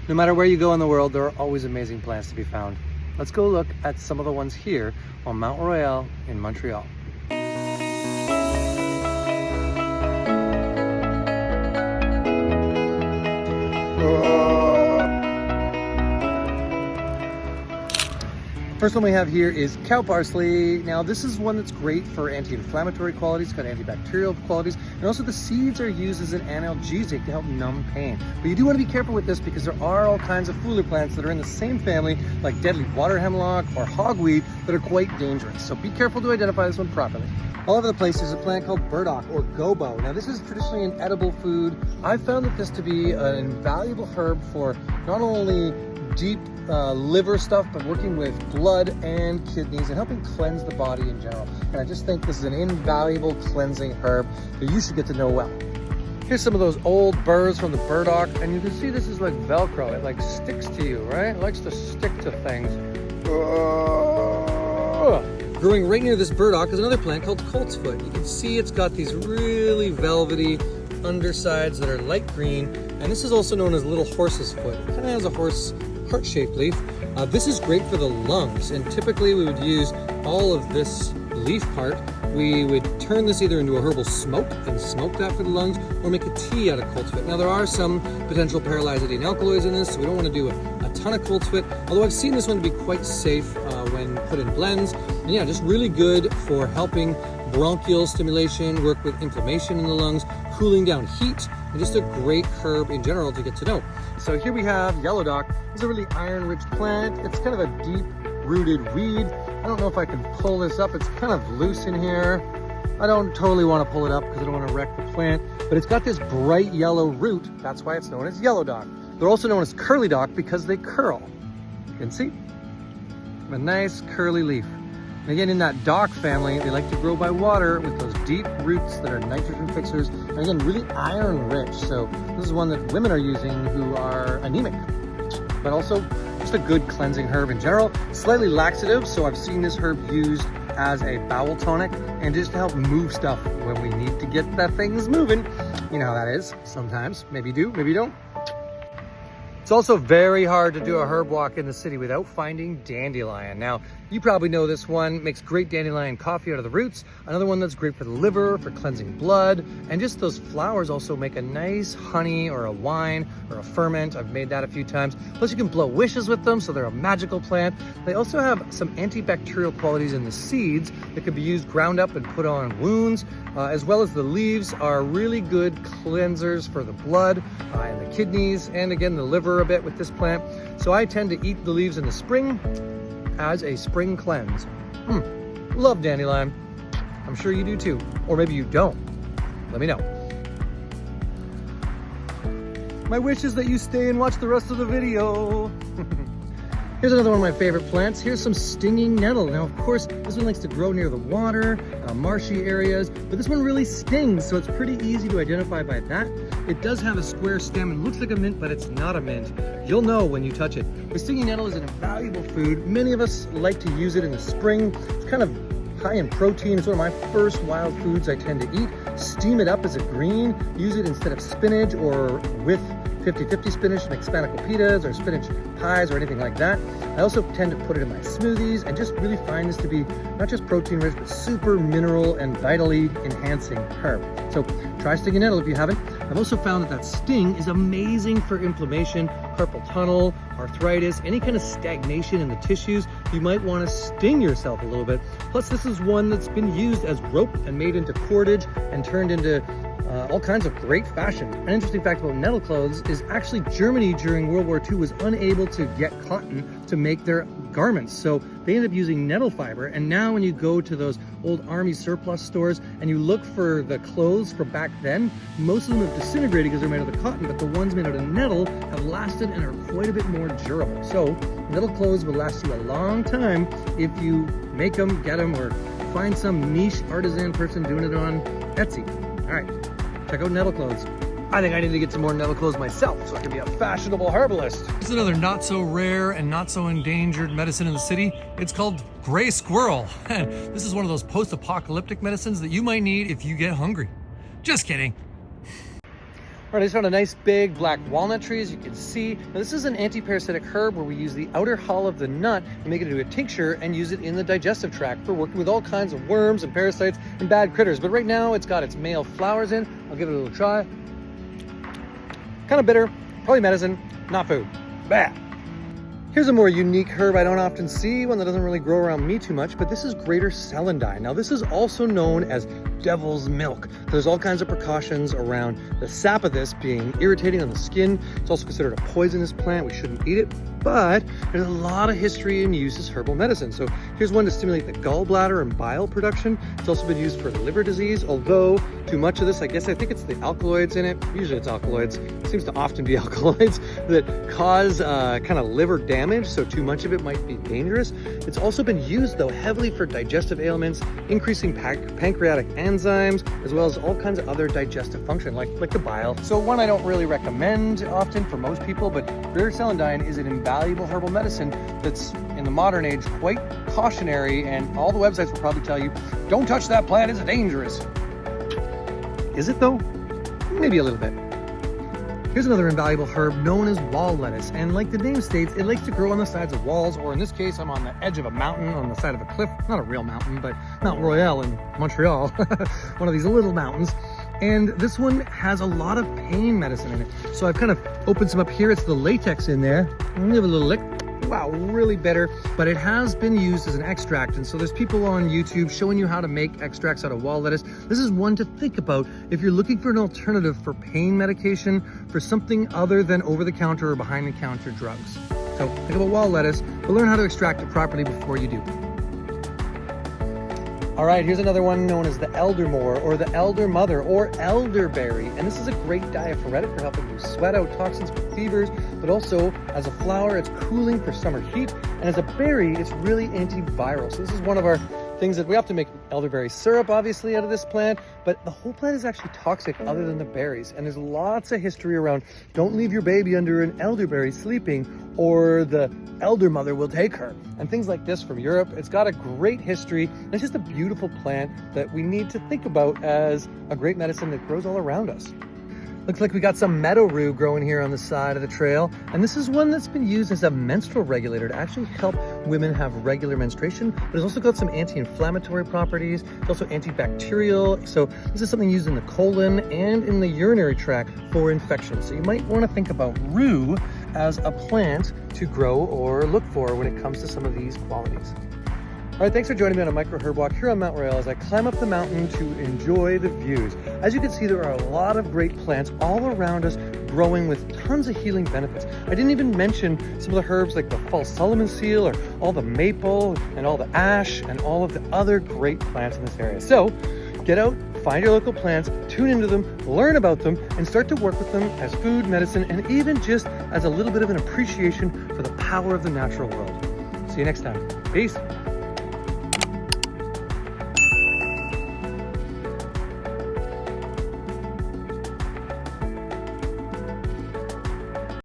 No matter where you go in the world, there are always amazing plants to be found. Let's go look at some of the ones here on Mount Royal in Montreal. First one we have here is cow parsley. Now this is one that's great for anti-inflammatory qualities, it's got antibacterial qualities, and also the seeds are used as an analgesic to help numb pain. But you do want to be careful with this because there are all kinds of fooler plants that are in the same family, like deadly water hemlock or hogweed, that are quite dangerous. So be careful to identify this one properly. All over the place is a plant called burdock or gobo. Now this is traditionally an edible food. I've found that this to be an invaluable herb for not only deep liver stuff, but working with blood and kidneys and helping cleanse the body in general. And I just think this is an invaluable cleansing herb that you should get to know well. Here's some of those old burrs from the burdock, and you can see this is like Velcro. It like sticks to you, right? It likes to stick to things. Growing right near this burdock is another plant called Colts Foot. You can see it's got these really velvety undersides that are light green, and this is also known as little horse's foot. It kind of has a horse heart-shaped leaf. This is great for the lungs, and typically we would use all of this leaf part. We would turn this either into a herbal smoke and smoke that for the lungs, or make a tea out of Colts Foot. Now there are some potential paralyzing alkaloids in this, so we don't want to do a ton of Colts Foot, although I've seen this one to be quite safe when put in blends. And yeah, just really good for helping bronchial stimulation, work with inflammation in the lungs, cooling down heat, and just a great herb in general to get to know. So here we have yellow dock. It's a really iron-rich plant. It's kind of a deep-rooted weed. I don't know if I can pull this up. It's kind of loose in here. I don't totally want to pull it up because I don't want to wreck the plant, but it's got this bright yellow root. That's why it's known as yellow dock. They're also known as curly dock because they curl. You can see a nice curly leaf. And again, in that dock family, they like to grow by water with those deep roots that are nitrogen fixers. And again, really iron rich. So this is one that women are using who are anemic, but also just a good cleansing herb in general. Slightly laxative, so I've seen this herb used as a bowel tonic and just to help move stuff when we need to get that things moving. You know how that is sometimes. Maybe you do, maybe you don't. It's also very hard to do a herb walk in the city without finding dandelion. Now, you probably know this one, makes great dandelion coffee out of the roots. Another one that's great for the liver, for cleansing blood, and just those flowers also make a nice honey or a wine or a ferment. I've made that a few times. Plus you can blow wishes with them, so they're a magical plant. They also have some antibacterial qualities in the seeds that could be used ground up and put on wounds, as well as the leaves are really good cleansers for the blood and the kidneys, and again, the liver a bit with this plant. So I tend to eat the leaves in the spring as a spring cleanse. Love dandelion. I'm sure you do too. Or maybe you don't. Let me know. My wish is that you stay and watch the rest of the video. Here's another one of my favorite plants. Here's some stinging nettle. Now, of course, this one likes to grow near the water, marshy areas, but this one really stings, so it's pretty easy to identify by that. It does have a square stem and looks like a mint, but it's not a mint. You'll know when you touch it. The stinging nettle is an invaluable food. Many of us like to use it in the spring. It's kind of high in protein. It's one of my first wild foods I tend to eat. Steam it up as a green. Use it instead of spinach or with 50-50 spinach to make spanakoppitas or spinach pies or anything like that. I also tend to put it in my smoothies and just really find this to be not just protein rich, but super mineral and vitally enhancing herb. So try stinging nettle if you haven't. I've also found that sting is amazing for inflammation, carpal tunnel, arthritis, any kind of stagnation in the tissues. You might want to sting yourself a little bit. Plus, this is one that's been used as rope and made into cordage and turned into all kinds of great fashion. An interesting fact about nettle clothes is actually Germany during World War II was unable to get cotton to make their garments. So they ended up using nettle fiber. And now when you go to those old army surplus stores and you look for the clothes from back then, most of them have disintegrated because they're made out of cotton, but the ones made out of nettle have lasted and are quite a bit more durable. So nettle clothes will last you a long time if you make them, get them, or find some niche artisan person doing it on Etsy. All right. Check out nettle clothes. I think I need to get some more nettle clothes myself so I can be a fashionable herbalist. This is another not so rare and not so endangered medicine in the city. It's called gray squirrel. This is one of those post-apocalyptic medicines that you might need if you get hungry. Just kidding. All right, I just found a nice big black walnut tree, as you can see. Now, this is an anti-parasitic herb where we use the outer hull of the nut and make it into a tincture and use it in the digestive tract for working with all kinds of worms and parasites and bad critters. But right now it's got its male flowers in. I'll give it a little try. Kind of bitter, probably medicine, not food. Bah! Here's a more unique herb I don't often see, one that doesn't really grow around me too much, but this is greater celandine. Now this is also known as devil's milk. There's all kinds of precautions around the sap of this being irritating on the skin. It's also considered a poisonous plant. We shouldn't eat it, but there's a lot of history and use as herbal medicine. So here's one to stimulate the gallbladder and bile production. It's also been used for liver disease, although too much of this, I think it's the alkaloids in it. Usually it's alkaloids. It seems to often be alkaloids that cause kind of liver damage, so too much of it might be dangerous. It's also been used though heavily for digestive ailments, increasing pancreatic enzymes, as well as all kinds of other digestive function like the bile. So one I don't really recommend often for most people, but greater celandine is an invaluable herbal medicine that's in the modern age quite cautionary, and all the websites will probably tell you, don't touch that plant, it's dangerous. Is it though? Maybe a little bit. Here's another invaluable herb known as wall lettuce, and like the name states, it likes to grow on the sides of walls, or in this case, I'm on the edge of a mountain on the side of a cliff. Not a real mountain, but Mount Royal in Montreal, one of these little mountains. And this one has a lot of pain medicine in it. So I've kind of opened some up here. It's the latex in there. Give it a little lick. Wow, really bitter, but it has been used as an extract. And so there's people on YouTube showing you how to make extracts out of wall lettuce. This is one to think about if you're looking for an alternative for pain medication, for something other than over-the-counter or behind-the-counter drugs. So think about wall lettuce, but learn how to extract it properly before you do. All right, here's another one known as the eldermore, or the elder mother, or elderberry. And this is a great diaphoretic for helping you sweat out toxins for fevers, but also as a flower, it's cooling for summer heat. And as a berry, it's really antiviral. So this is one of our things that we have to make elderberry syrup, obviously, out of this plant, but the whole plant is actually toxic other than the berries. And there's lots of history around, don't leave your baby under an elderberry sleeping, or the elder mother will take her, and things like this from Europe. It's got a great history, and it's just a beautiful plant that we need to think about as a great medicine that grows all around us. Looks like we got some meadow rue growing here on the side of the trail. And this is one that's been used as a menstrual regulator to actually help women have regular menstruation, but it's also got some anti-inflammatory properties. It's also antibacterial. So this is something used in the colon and in the urinary tract for infection. So you might want to think about rue as a plant to grow or look for when it comes to some of these qualities. All right, thanks for joining me on a micro herb walk here on Mount Royal as I climb up the mountain to enjoy the views. As you can see, there are a lot of great plants all around us growing with tons of healing benefits. I didn't even mention some of the herbs like the false Solomon seal, or all the maple and all the ash and all of the other great plants in this area. So get out, find your local plants, tune into them, learn about them, and start to work with them as food, medicine, and even just as a little bit of an appreciation for the power of the natural world. See you next time. Peace.